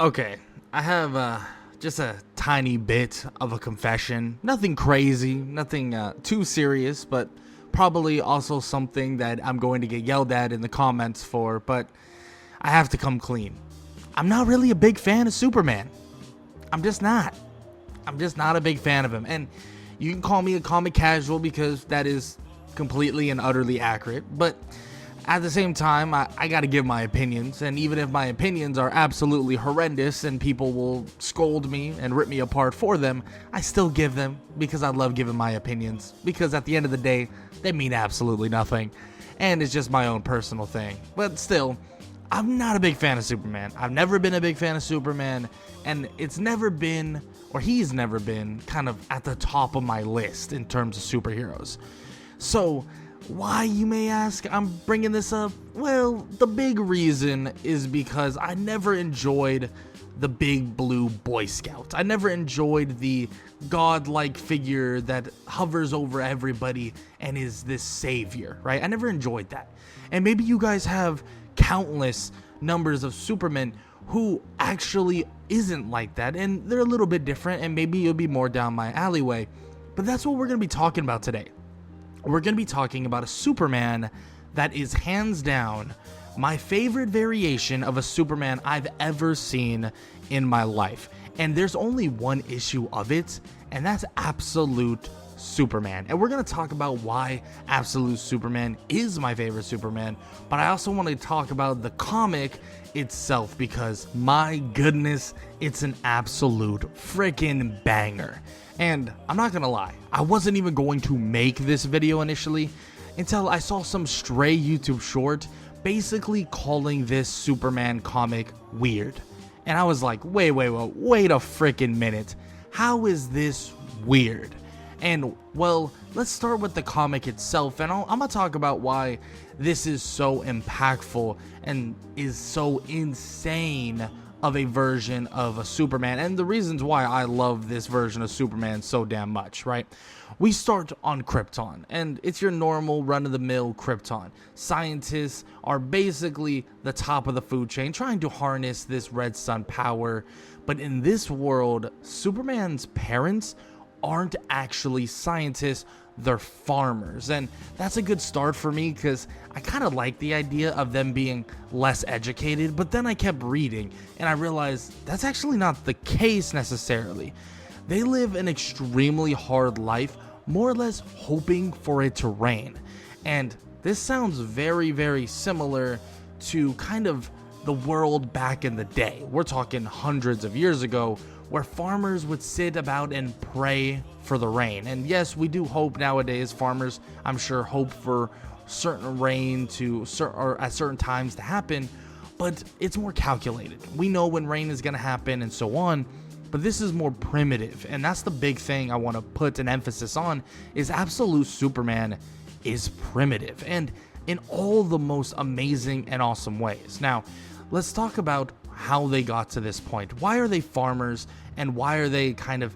Okay, I have just a tiny bit of a confession. Nothing crazy, nothing too serious, but probably also something that I'm going to get yelled at in the comments for, but I have to come clean. I'm not really a big fan of Superman. I'm just not. I'm just not a big fan of him. And you can call me a comic casual because that is completely and utterly accurate, but at the same time, I gotta give my opinions, and even if my opinions are absolutely horrendous and people will scold me and rip me apart for them, I still give them because I love giving my opinions, because at the end of the day, they mean absolutely nothing, and it's just my own personal thing. But still, I'm not a big fan of Superman. I've never been a big fan of Superman, and it's never been, or he's never been, kind of at the top of my list in terms of superheroes. So, why, you may ask, I'm bringing this up? Well, the big reason is because I never enjoyed the big blue Boy Scout. I never enjoyed the godlike figure that hovers over everybody and is this savior, right? I never enjoyed that. And maybe you guys have countless numbers of Supermen who actually isn't like that, and they're a little bit different, and maybe you'll be more down my alleyway. But that's what we're going to be talking about today. We're going to be talking about a Superman that is hands down my favorite variation of a Superman I've ever seen in my life. And there's only one issue of it, and that's Absolute Superman. And we're going to talk about why Absolute Superman is my favorite Superman, but I also want to talk about the comic itself because, my goodness, it's an absolute freaking banger. And I'm not gonna lie, I wasn't even going to make this video initially until I saw some stray YouTube short basically calling this Superman comic weird. And I was like, wait a freaking minute. How is this weird? And well, let's start with the comic itself, and I'm gonna talk about why this is so impactful and is so insane of a version of a Superman, and the reasons why I love this version of Superman so damn much, right? We start on Krypton, and it's your normal run-of-the-mill Krypton. Scientists are basically the top of the food chain, trying to harness this red sun power, but in this world, Superman's parents aren't actually scientists, they're farmers, and that's a good start for me because I kind of like the idea of them being less educated, but then I kept reading and I realized that's actually not the case necessarily. They live an extremely hard life, more or less hoping for it to rain, and this sounds very similar to kind of the world back in the day. We're talking hundreds of years ago, where farmers would sit about and pray for the rain. And yes, we do hope nowadays. Farmers, I'm sure, hope for certain rain or at certain times to happen, but it's more calculated. We know when rain is going to happen and so on, but this is more primitive, and that's the big thing I want to put an emphasis on, is Absolute Superman is primitive, and in all the most amazing and awesome ways. Now, let's talk about how they got to this point. Why are they farmers, and why are they kind of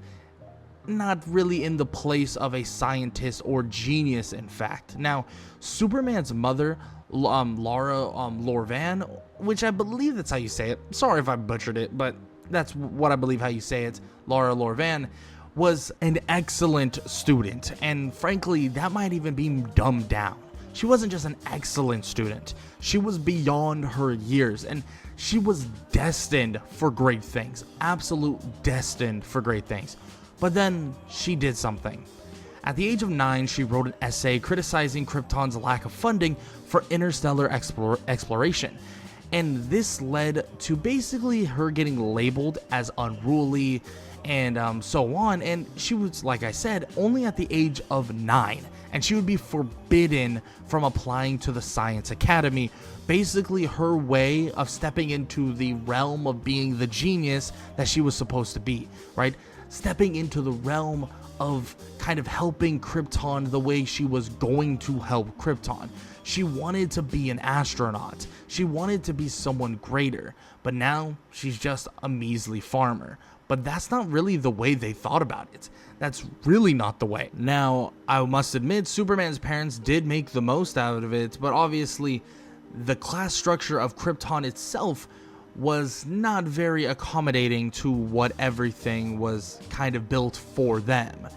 not really in the place of a scientist or genius, in fact? Now, Superman's mother, Laura Lorvan, which I believe that's how you say it. Sorry if I butchered it, but that's what I believe how you say it. Laura Lorvan was an excellent student, and frankly, that might even be dumbed down. She wasn't just an excellent student, she was beyond her years, and she was destined for great things, absolute destined for great things. But then she did something. At the age of 9, she wrote an essay criticizing Krypton's lack of funding for interstellar exploration. And this led to basically her getting labeled as unruly and so on. And she was, like I said, only at the age of 9. And she would be forbidden from applying to the Science Academy. Basically her way of stepping into the realm of being the genius that she was supposed to be, right? Stepping into the realm of kind of helping Krypton the way she was going to help Krypton. She wanted to be an astronaut. She wanted to be someone greater, but now she's just a measly farmer. But that's not really the way they thought about it. That's really not the way. Now, I must admit, Superman's parents did make the most out of it, but obviously, the class structure of Krypton itself was not very accommodating to what everything was kind of built for them.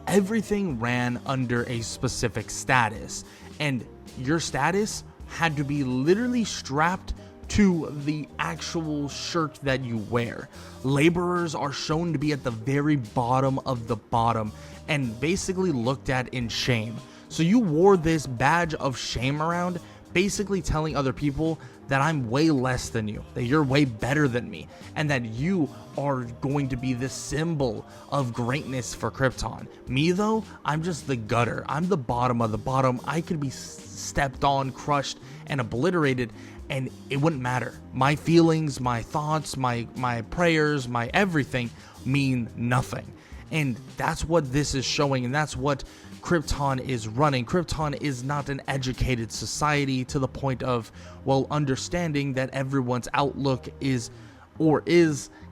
Everything ran under a specific status, and your status had to be literally strapped to the actual shirt that you wear. Laborers are shown to be at the very bottom of the bottom and basically looked at in shame. So you wore this badge of shame around, basically telling other people that I'm way less than you, that you're way better than me, and that you are going to be the symbol of greatness for Krypton. Me though, I'm just the gutter. I'm the bottom of the bottom. I could be stepped on, crushed, and obliterated, and it wouldn't matter. My feelings, my thoughts, my prayers, my everything mean nothing. And that's what this is showing, and that's what Krypton is running. Krypton is not an educated society to the point of, well, understanding that everyone's outlook is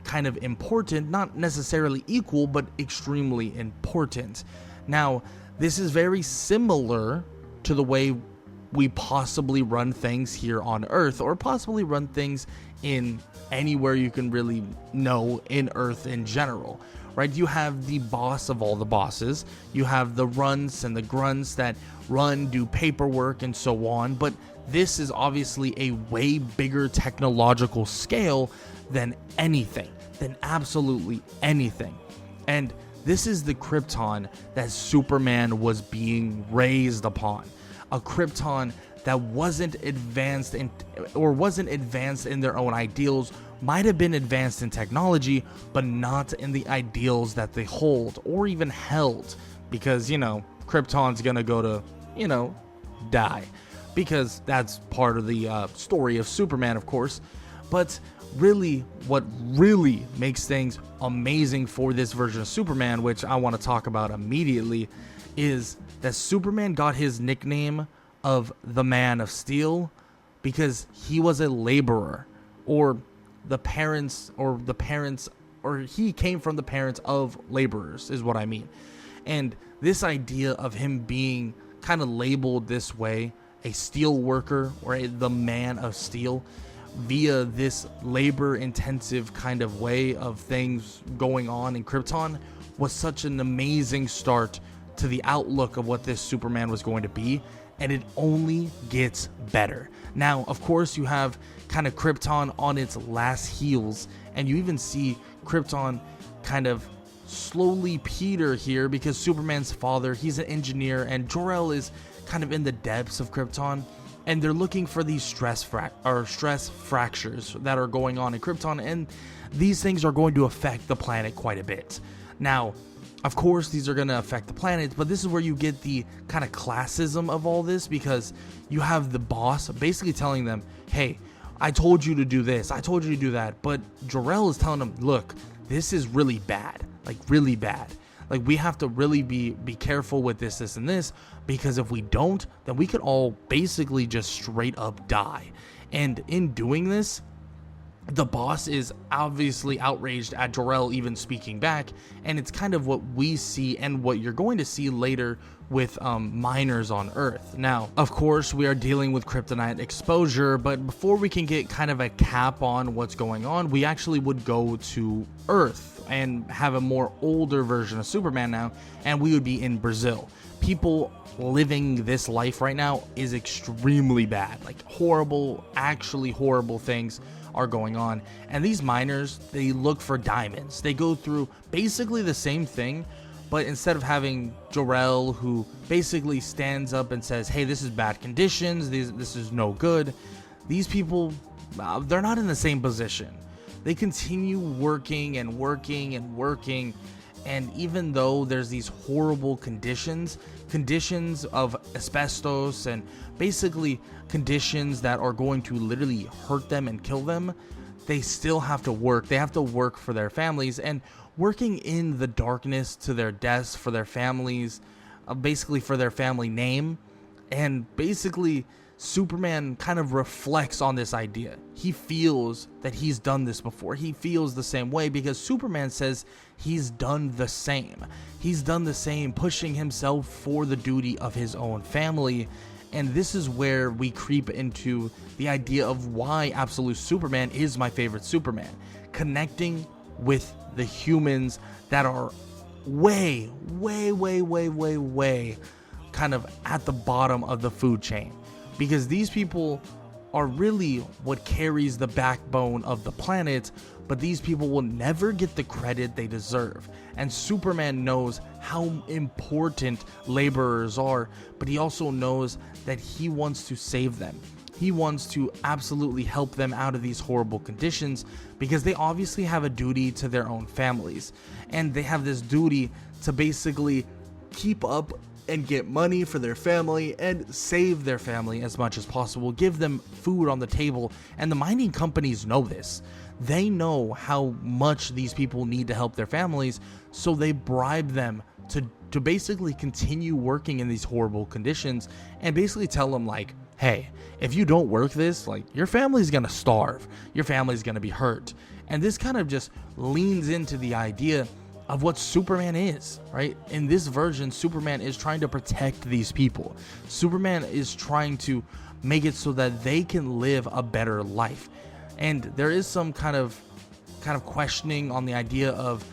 kind of important, not necessarily equal, but extremely important. Now, this is very similar to the way we possibly run things here on Earth, or possibly run things in anywhere you can really know in Earth in general. Right? You have the boss of all the bosses, you have the runts and the grunts that run, do paperwork and so on, but this is obviously a way bigger technological scale than anything, than absolutely anything. And this is the Krypton that Superman was being raised upon. A Krypton that wasn't advanced in their own ideals, might have been advanced in technology, but not in the ideals that they hold or even held, because, Krypton's gonna go to, die, because that's part of the story of Superman, of course. But really, what really makes things amazing for this version of Superman, which I want to talk about immediately, is that Superman got his nickname of the Man of Steel because he was a laborer, or he came from the parents of laborers, is what I mean. And this idea of him being kind of labeled this way, a steel worker, or the Man of Steel, via this labor intensive kind of way of things going on in Krypton, was such an amazing start to the outlook of what this Superman was going to be, and it only gets better. Now, of course, you have kind of Krypton on its last heels, and you even see Krypton kind of slowly peter here, because Superman's father, he's an engineer, and Jor-El is kind of in the depths of Krypton, and they're looking for these stress fractures that are going on in Krypton, and these things are going to affect the planet quite a bit. Now, of course, these are going to affect the planet, but this is where you get the kind of classism of all this, because you have the boss basically telling them, hey, I told you to do this, I told you to do that, but Jor-El is telling them, look, this is really bad, like really bad. Like, we have to really be careful with this, and this, because if we don't, then we could all basically just straight up die. And in doing this, the boss is obviously outraged at Jor-El even speaking back, and it's kind of what we see and what you're going to see later with miners on Earth. Now, of course, we are dealing with kryptonite exposure, but before we can get kind of a cap on what's going on, we actually would go to Earth and have a more older version of Superman now, and we would be in Brazil. People living this life right now is extremely bad, like horrible, actually horrible things are going on. And these miners, they look for diamonds. They go through basically the same thing, but instead of having Jor-El, who basically stands up and says, hey, this is bad conditions, this is no good, these people, they're not in the same position. They continue working and working and working, and even though there's these horrible conditions of asbestos and basically conditions that are going to literally hurt them and kill them, they still have to work. They have to work for their families, and working in the darkness to their deaths for their families, basically for their family name. And basically Superman kind of reflects on this idea. He feels that he's done this before. He feels the same way because Superman says he's done the same. He's done the same, pushing himself for the duty of his own family. And this is where we creep into the idea of why Absolute Superman is my favorite Superman. Connecting with the humans that are way kind of at the bottom of the food chain. Because these people are really what carries the backbone of the planet, but these people will never get the credit they deserve. And Superman knows how important laborers are, but he also knows that he wants to save them. He wants to absolutely help them out of these horrible conditions, because they obviously have a duty to their own families. And they have this duty to basically keep up and get money for their family and save their family as much as possible, give them food on the table. And the mining companies know this. They know how much these people need to help their families, so they bribe them to basically continue working in these horrible conditions, and basically tell them like, hey, if you don't work this, like, your family's gonna starve, your family's gonna be hurt. And this kind of just leans into the idea of what Superman is, right? In this version, Superman is trying to protect these people. Superman is trying to make it so that they can live a better life. And there is some kind of questioning on the idea of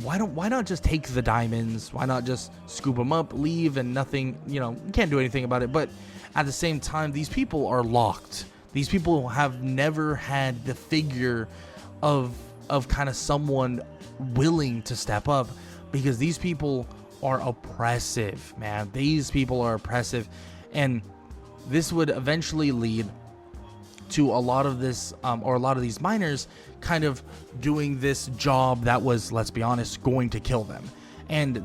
why not just take the diamonds? Why not just scoop them up, leave, and nothing, you can't do anything about it. But at the same time, these people are locked. These people have never had the figure of kind of someone willing to step up, because these people are oppressive, man. These people are oppressive. And this would eventually lead to a lot of this, or a lot of these miners kind of doing this job that was, let's be honest, going to kill them. And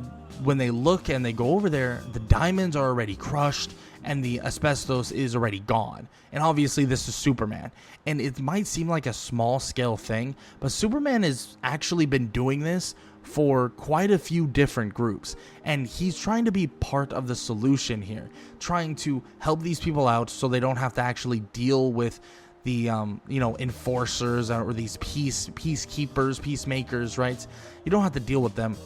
when they look and they go over there, the diamonds are already crushed and the asbestos is already gone. And obviously this is Superman. And it might seem like a small scale thing, but Superman has actually been doing this for quite a few different groups. And he's trying to be part of the solution here, trying to help these people out so they don't have to actually deal with the enforcers or these peacekeepers, peacemakers, right? You don't have to deal with them.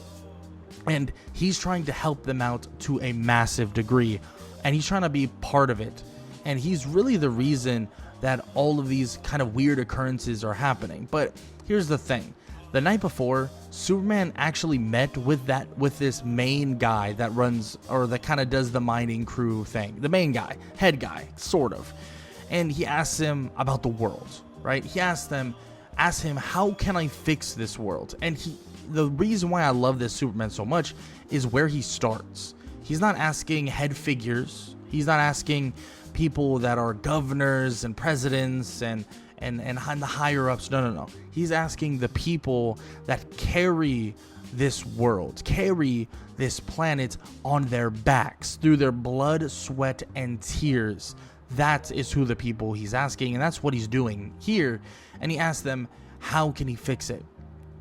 And he's trying to help them out to a massive degree, and he's trying to be part of it. And he's really the reason that all of these kind of weird occurrences are happening. But here's the thing. The night before, Superman actually met with this main guy that runs, or that kind of does the mining crew thing. The main guy, head guy, sort of. And he asks him about the world, right? He asks him, how can I fix this world? And the reason why I love this Superman so much is where he starts. He's not asking head figures. He's not asking people that are governors and presidents and the higher ups. No. He's asking the people that carry this world, carry this planet on their backs through their blood, sweat, and tears. That is who the people he's asking, and that's what he's doing here. And he asks them, how can he fix it?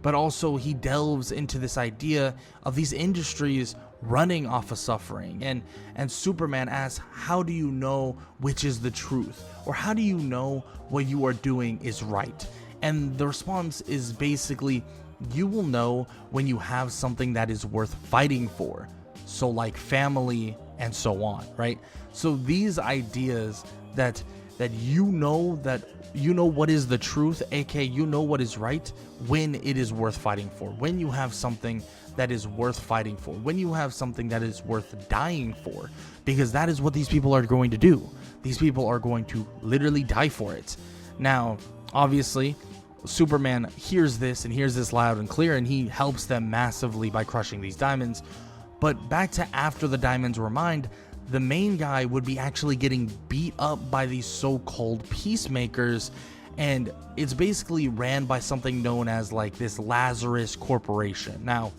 But also he delves into this idea of these industries running off of suffering. And Superman asks, how do you know which is the truth? Or how do you know what you are doing is right? And the response is basically, you will know when you have something that is worth fighting for. So like family and so on, right? So these ideas that you know what is the truth, aka you know what is right when it is worth fighting for, when you have something that is worth fighting for, when you have something that is worth dying for, because that is what these people are going to do. These people are going to literally die for it. Now, obviously, Superman hears this loud and clear, and he helps them massively by crushing these diamonds. But back to after the diamonds were mined, the main guy would be actually getting beat up by these so-called peacemakers, and it's basically ran by something known as like this Lazarus Corporation. Now,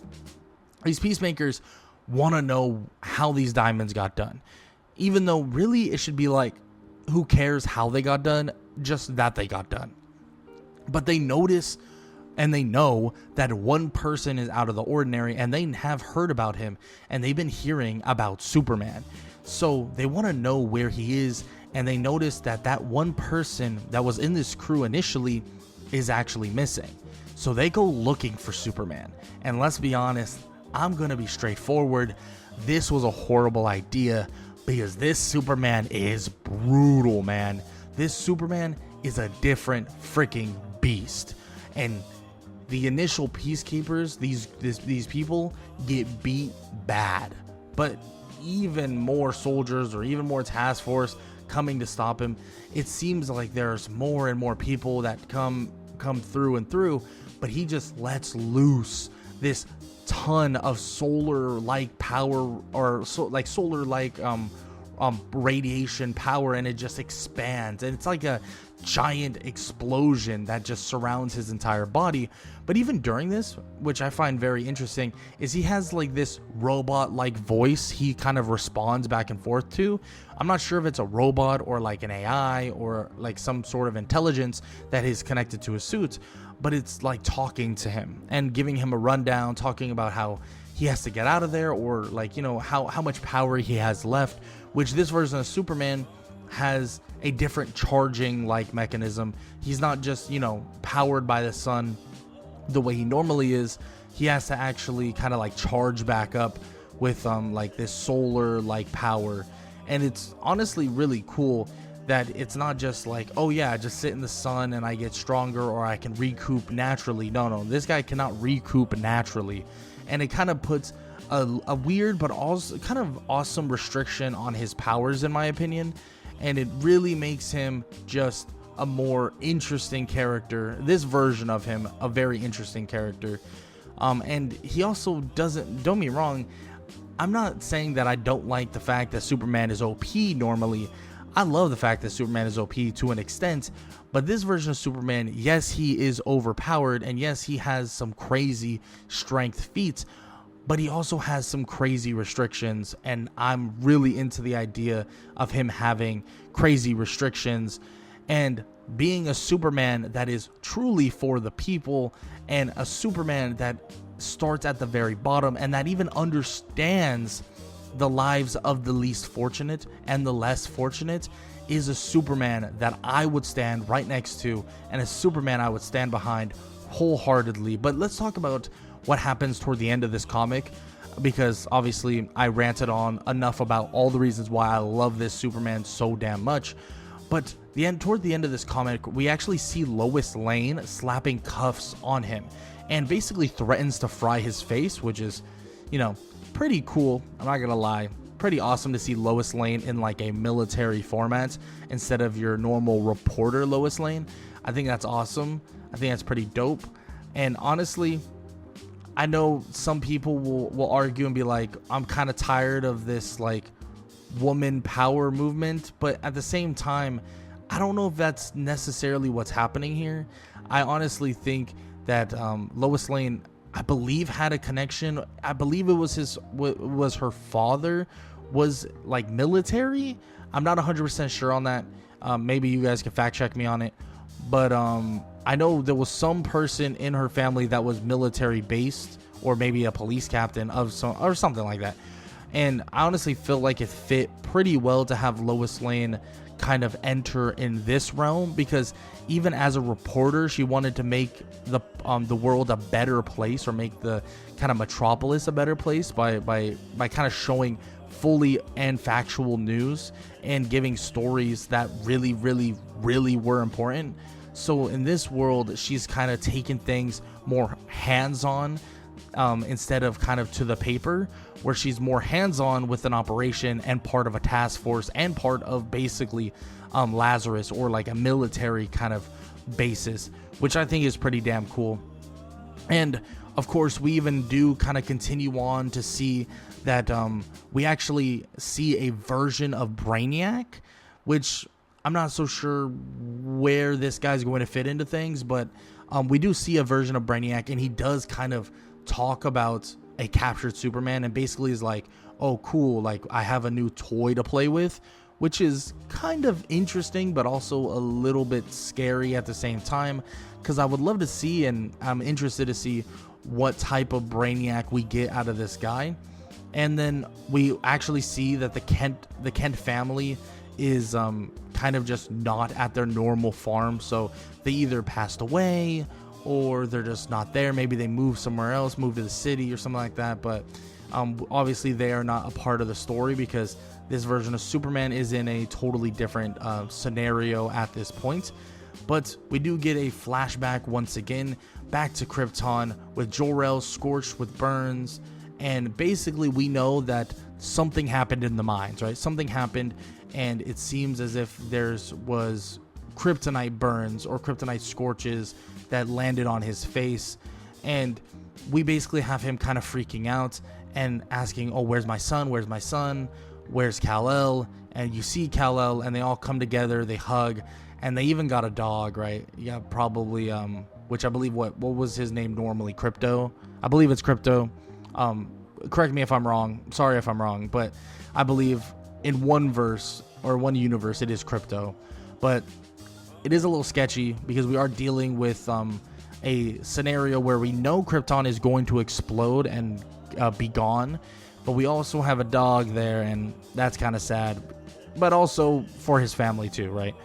these peacemakers want to know how these diamonds got done, even though really it should be like, who cares how they got done, just that they got done. But they notice and they know that one person is out of the ordinary, and they have heard about him, and they've been hearing about Superman. So they want to know where he is, and they notice that one person that was in this crew initially is actually missing. So they go looking for Superman. And let's be honest, I'm going to be straightforward. This was a horrible idea, because this Superman is brutal, man. This Superman is a different freaking beast. And the initial peacekeepers, these people get beat bad, but even more soldiers or even more task force coming to stop him. It seems like there's more and more people that come through and through, but he just lets loose this ton of solar-like power, or solar-like radiation power, and it just expands, and it's like a giant explosion that just surrounds his entire body. But even during this, which I find very interesting, is he has like this robot-like voice he kind of responds back and forth to. I'm not sure if it's a robot or like an AI or like some sort of intelligence that is connected to his suit, but it's like talking to him and giving him a rundown, talking about how he has to get out of there, or like, you know, how much power he has left, which this version of Superman has a different charging like mechanism. He's not just, you know, powered by the sun the way he normally is. He has to actually kind of like charge back up with like this solar like power. And it's honestly really cool that it's not just like, oh yeah, just sit in the sun and I get stronger, or I can recoup naturally. No, this guy cannot recoup naturally. And it kind of puts a weird but also kind of awesome restriction on his powers, in my opinion. And it really makes him just a more interesting character. This version of him, a very interesting character. And he also doesn't, don't get me wrong, I'm not saying that I don't like the fact that Superman is OP normally. I love the fact that Superman is OP to an extent, but this version of Superman, yes, he is overpowered, and yes, he has some crazy strength feats, but he also has some crazy restrictions, and I'm really into the idea of him having crazy restrictions and being a Superman that is truly for the people, and a Superman that starts at the very bottom and that even understands the lives of the least fortunate and the less fortunate, is a Superman that I would stand right next to, and a Superman I would stand behind wholeheartedly. But let's talk about what happens toward the end of this comic, because obviously I ranted on enough about all the reasons why I love this Superman so damn much. But toward the end of this comic, we actually see Lois Lane slapping cuffs on him and basically threatens to fry his face, which is, you know, pretty cool. I'm not gonna lie, pretty awesome to see Lois Lane in like a military format instead of your normal reporter Lois Lane. I think that's awesome. I think that's pretty dope. And honestly, I know some people will argue and be like, I'm kind of tired of this like woman power movement, but at the same time, I don't know if that's necessarily what's happening here. I honestly think that Lois Lane, I believe, had a connection. I believe it was her father was like military. I'm not 100% sure on that. Maybe you guys can fact check me on it. But I know there was some person in her family that was military based, or maybe a police captain of some or something like that. And I honestly feel like it fit pretty well to have Lois Lane kind of enter in this realm, because even as a reporter, she wanted to make the world a better place, or make the kind of metropolis a better place by kind of showing fully and factual news and giving stories that really were important. So in this world, she's kind of taken things more hands-on instead of kind of to the paper, where she's more hands-on with an operation and part of a task force and part of basically Lazarus, or like a military kind of basis, which I think is pretty damn cool. And of course, we even do kind of continue on to see that we actually see a version of Brainiac, which I'm not so sure where this guy's going to fit into things, but we do see a version of Brainiac, and he does kind of talk about a captured Superman, and basically is like, oh cool, like I have a new toy to play with, which is kind of interesting but also a little bit scary at the same time, because I would love to see, and I'm interested to see what type of Brainiac we get out of this guy. And then we actually see that the Kent family is kind of just not at their normal farm, so they either passed away or they're just not there. Maybe they moved somewhere else, moved to the city or something like that. But Obviously, they are not a part of the story because this version of Superman is in a totally different scenario at this point. But we do get a flashback once again back to Krypton with Jor-El scorched with burns, and basically we know that something happened in the mines, right? Something happened, and it seems as if was kryptonite burns or kryptonite scorches that landed on his face, and we basically have him kind of freaking out and asking, oh, where's my son? Where's my son? Where's Kal-El? And you see Kal-El, and they all come together, they hug, and they even got a dog, right? Yeah, probably, which I believe, what was his name normally? Crypto? I believe it's Crypto. Correct me if I'm wrong. Sorry if I'm wrong, but I believe in one verse or one universe it is Crypto. But it is a little sketchy because we are dealing with a scenario where we know Krypton is going to explode and be gone, but we also have a dog there, and that's kind of sad, but also for his family too, right?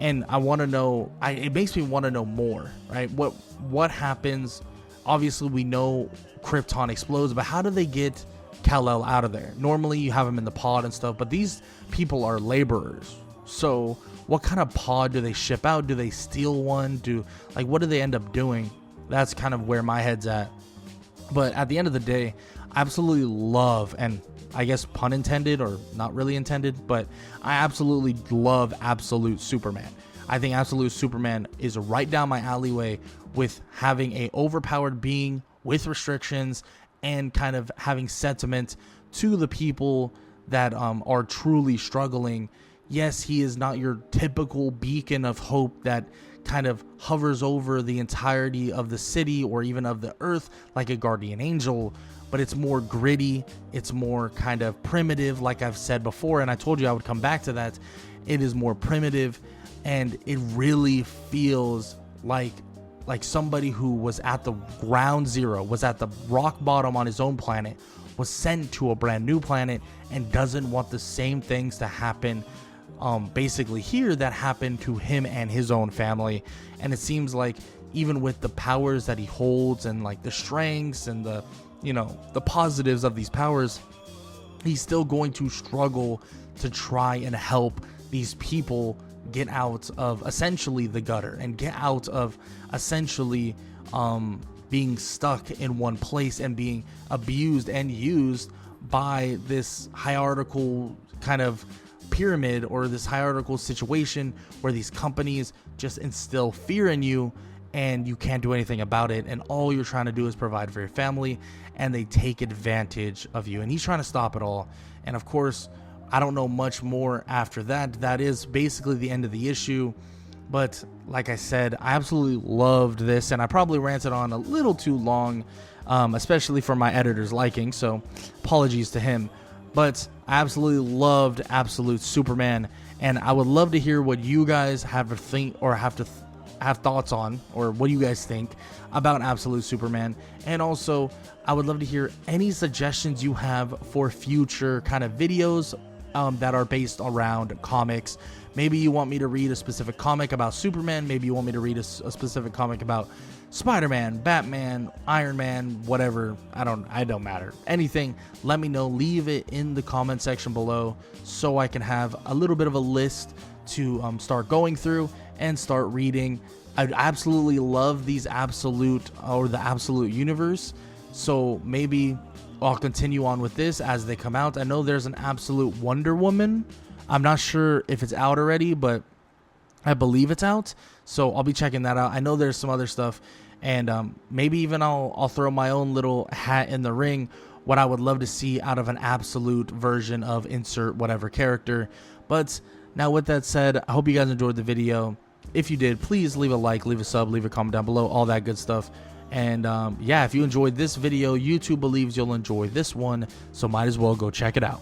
And I want to know, it makes me want to know more, right? What happens? Obviously, we know Krypton explodes, but how do they get Kal-El out of there? Normally, you have him in the pod and stuff, but these people are laborers. So, what kind of pod do they ship out? Do they steal one? What do they end up doing? That's kind of where my head's at. But at the end of the day, I absolutely love, and I guess pun intended or not really intended, but I absolutely love Absolute Superman. I think Absolute Superman is right down my alleyway with having a overpowered being with restrictions and kind of having sentiment to the people that are truly struggling. Yes, he is not your typical beacon of hope that kind of hovers over the entirety of the city or even of the earth like a guardian angel, but it's more gritty, it's more kind of primitive, like I've said before, and I told you I would come back to that. It is more primitive, and it really feels like somebody who was at the ground zero, was at the rock bottom on his own planet, was sent to a brand new planet and doesn't want the same things to happen basically here that happened to him and his own family. And it seems like even with the powers that he holds and like the strengths and the positives of these powers, he's still going to struggle to try and help these people get out of essentially the gutter and get out of essentially being stuck in one place and being abused and used by this hierarchical kind of pyramid or this hierarchical situation where these companies just instill fear in you and you can't do anything about it, and all you're trying to do is provide for your family, and they take advantage of you, and he's trying to stop it all. And of course, I don't know much more after that. That is basically the end of the issue. But like I said, I absolutely loved this, and I probably ranted on a little too long, especially for my editor's liking, so apologies to him. But I absolutely loved Absolute Superman, and I would love to hear what you guys have thoughts on, or what do you guys think about Absolute Superman. And also, I would love to hear any suggestions you have for future kind of videos that are based around comics. Maybe you want me to read a specific comic about Superman. Maybe you want me to read a specific comic about Spider-Man, Batman, Iron Man, whatever. I don't matter. Anything, let me know. Leave it in the comment section below so I can have a little bit of a list to start going through and start reading. I absolutely love these Absolute or the Absolute universe. So maybe I'll continue on with this as they come out. I know there's an Absolute Wonder Woman. I'm not sure if it's out already, but I believe it's out. So I'll be checking that out. I know there's some other stuff, and maybe even I'll throw my own little hat in the ring. What I would love to see out of an Absolute version of insert whatever character. But now with that said, I hope you guys enjoyed the video. If you did, please leave a like, leave a sub, leave a comment down below, all that good stuff. And yeah, if you enjoyed this video, YouTube believes you'll enjoy this one, so might as well go check it out.